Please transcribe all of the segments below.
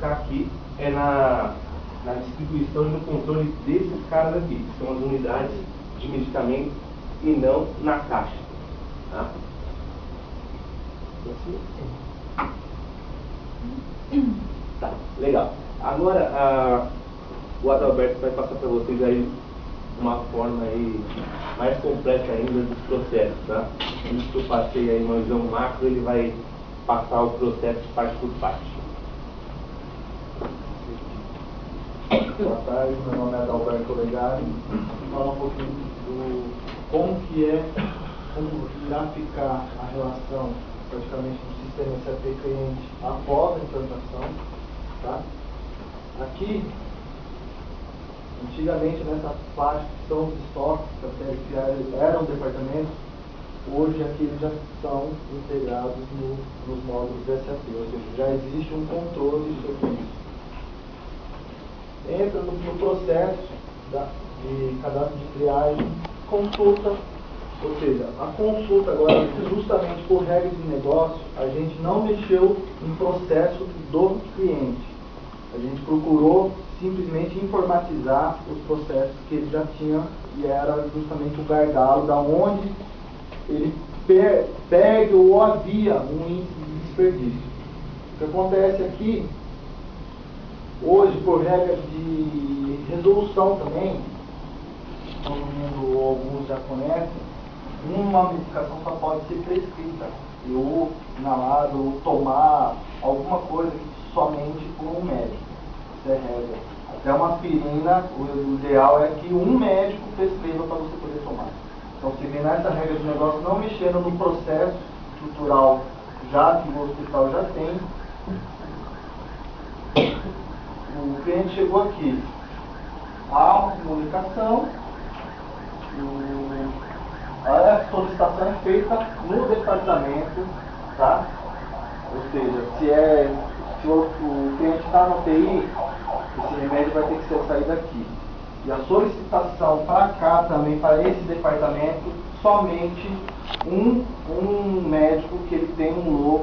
focar aqui é na distribuição e no controle desses caras aqui, que são as unidades de medicamento, e não na caixa. Tá? Tá, legal. Agora o Adalberto vai passar para vocês aí uma forma aí mais completa ainda dos processos, tá? Antes que eu passei aí uma visão macro, ele vai passar o processo parte por parte. Boa tarde, meu nome é Adalberto Legari. Vou falar um pouquinho do como irá ficar a relação praticamente do sistema SAP cliente após a implantação. Tá? Aqui, antigamente nessa parte que são os estoques, que eram departamentos, hoje aqui eles já são integrados nos módulos do SAP, ou seja, já existe um controle sobre isso. Entra no processo de cadastro de triagem, consulta, ou seja, a consulta agora, justamente por regra de negócio, a gente não mexeu em processo do cliente. A gente procurou simplesmente informatizar os processos que ele já tinha e era justamente o gargalo da onde ele perde ou havia um índice de desperdício. O que acontece aqui, hoje, por regra de resolução também, todo mundo ou alguns já conhecem, uma medicação só pode ser prescrita, ou inalada, ou tomar alguma coisa somente por um médico. Isso é regra. Até uma aspirina, o ideal é que um médico prescreva para você poder tomar. Então, se vem nessa regra de negócio, não mexendo no processo estrutural, já que o hospital já tem, o cliente chegou aqui, há uma comunicação, a solicitação é feita no departamento, tá? Ou seja, se o cliente está no TI, esse remédio vai ter que ser saído daqui. E a solicitação para cá também, para esse departamento, somente um médico que ele tem um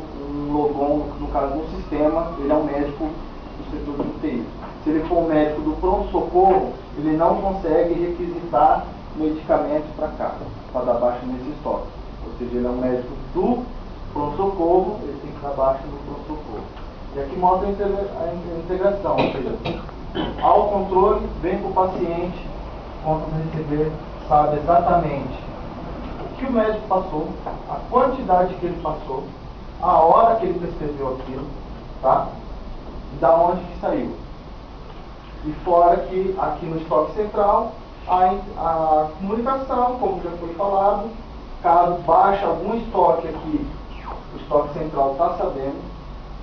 logon, no caso no sistema, ele é um médico do setor de UTI. Se ele for um médico do pronto-socorro, ele não consegue requisitar medicamento para cá, para dar baixa nesse estoque. Ou seja, ele é um médico do pronto-socorro, ele tem que dar baixa no pronto-socorro. E aqui mostra a integração, ou seja, ao controle, vem para o paciente, quando receber, sabe exatamente o que o médico passou, a quantidade que ele passou, a hora que ele prescreveu aquilo, tá? E da onde que saiu. E fora que aqui no estoque central, a comunicação, como já foi falado, caso baixe algum estoque aqui, o estoque central está sabendo,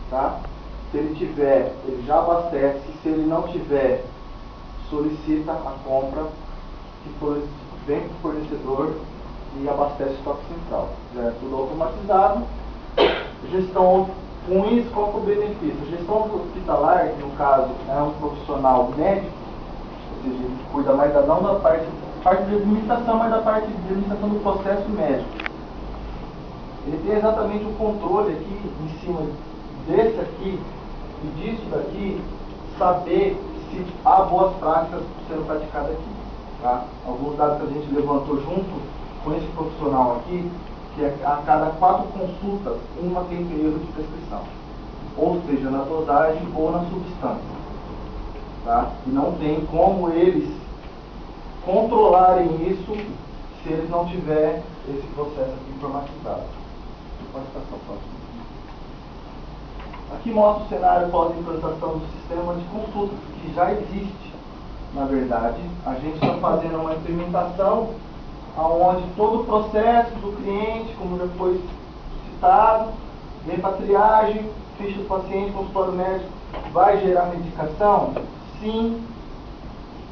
tá? Se ele tiver, ele já abastece. Se ele não tiver, solicita a compra, que vem para o fornecedor e abastece o estoque central. Já é tudo automatizado. Gestão, com isso, qual é o benefício? A gestão hospitalar, que no caso é um profissional médico, ou seja, ele cuida mais não da parte de administração, mas da parte de administração do processo médico. Ele tem exatamente o controle aqui, em cima desse aqui, e disso daqui, saber se há boas práticas sendo praticadas aqui. Tá? Alguns dados que a gente levantou junto com esse profissional aqui, que a cada 4 consultas, uma tem erro de prescrição. Ou seja, na dosagem ou na substância. Tá? E não tem como eles controlarem isso se eles não tiverem esse processo aqui informatizado. Pode passar, próximo. Aqui mostra o cenário pós-implantação do sistema de consulta, que já existe, na verdade. A gente está fazendo uma implementação onde todo o processo do cliente, como já foi citado, vem para triagem, ficha do paciente, consultório médico, vai gerar medicação? Sim.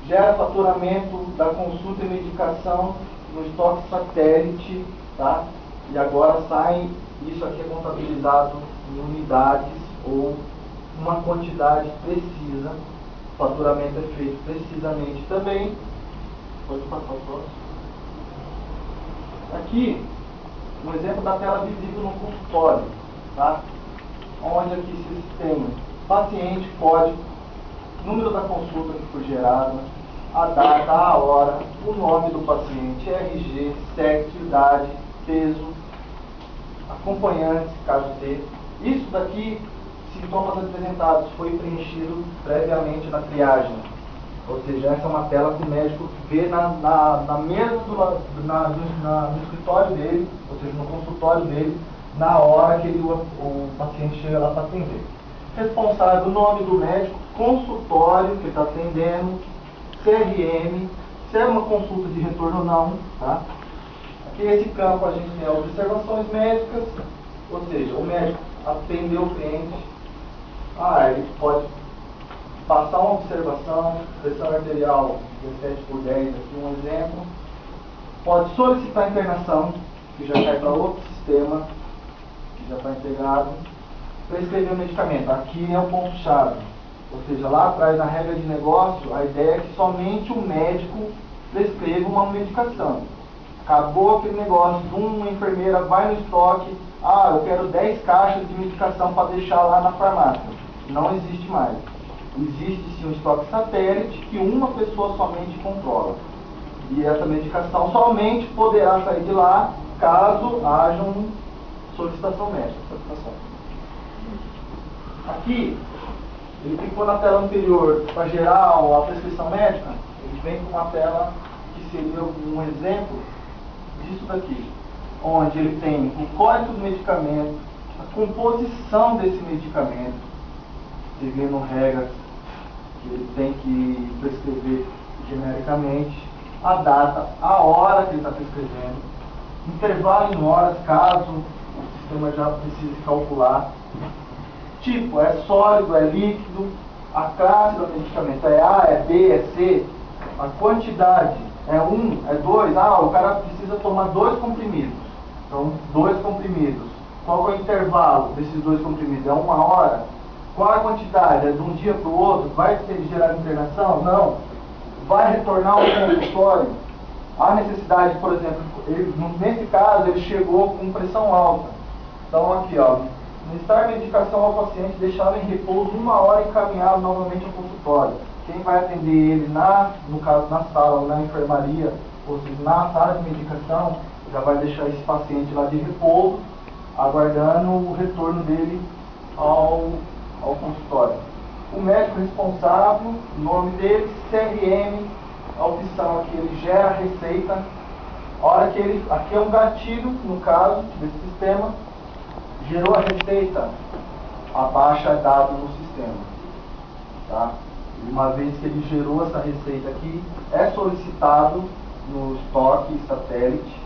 Gera faturamento da consulta e medicação no estoque satélite, tá? E agora sai, isso aqui é contabilizado em unidades ou uma quantidade precisa. O faturamento é feito precisamente também. Pode passar o próximo. Aqui, um exemplo da tela visível no consultório, tá? Onde aqui vocês têm paciente, código, número da consulta que foi gerada, a data, a hora, o nome do paciente, RG, sexo, idade, peso, acompanhantes, caso ter. Isso daqui, sintomas apresentados, foi preenchido previamente na triagem. Ou seja, essa é uma tela que o médico vê na mesa no escritório dele, ou seja, no consultório dele, na hora que o paciente chega lá para atender. Responsável, o nome do médico, consultório que ele está atendendo, CRM, se é uma consulta de retorno ou não, tá? Aqui nesse campo a gente tem observações médicas, ou seja, o médico atendeu o cliente, ele pode passar uma observação, pressão arterial 17/10, aqui um exemplo, pode solicitar a internação, que já cai para outro sistema, que já está integrado, prescrever o medicamento. Aqui é o ponto-chave. Ou seja, lá atrás, na regra de negócio, a ideia é que somente o médico prescreva uma medicação. Acabou aquele negócio, uma enfermeira vai no estoque, eu quero 10 caixas de medicação para deixar lá na farmácia. Não existe mais. Existe sim um estoque satélite que uma pessoa somente controla. E essa medicação somente poderá sair de lá caso haja uma solicitação médica. Aqui, ele clicou na tela anterior para gerar a prescrição médica, ele vem com uma tela que seria um exemplo disso daqui, onde ele tem o código do medicamento, a composição desse medicamento, seguindo regras que ele tem que prescrever genericamente, a data, a hora que ele está prescrevendo, intervalo em horas, caso o sistema já precise calcular, tipo, é sólido, é líquido, a classe do medicamento é A, é B, é C, a quantidade é 1, é 2, o cara precisa tomar 2 comprimidos, então 2 comprimidos, qual é o intervalo desses 2 comprimidos? É 1 hora? Qual a quantidade? É de um dia para o outro? Vai ser gerada internação? Não. Vai retornar ao consultório? Há necessidade, por exemplo, nesse caso ele chegou com pressão alta. Então aqui, administrar medicação ao paciente, deixá-lo em repouso 1 hora e encaminhá-lo novamente ao consultório. Quem vai atender ele no caso na sala ou na enfermaria, ou seja, na sala de medicação, já vai deixar esse paciente lá de repouso, aguardando o retorno dele ao consultório. O médico responsável, o nome dele, CRM, a opção aqui, ele gera a receita. A hora que aqui é um gatilho, no caso desse sistema, gerou a receita, abaixa dado no sistema. Tá? E uma vez que ele gerou essa receita aqui, é solicitado no estoque satélite.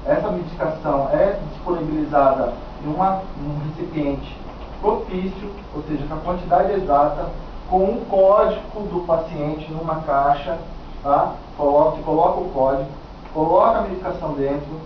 Essa medicação é disponibilizada num recipiente propício, ou seja, com a quantidade exata, com o código do paciente numa caixa, tá? Coloca o código, coloca a medicação dentro,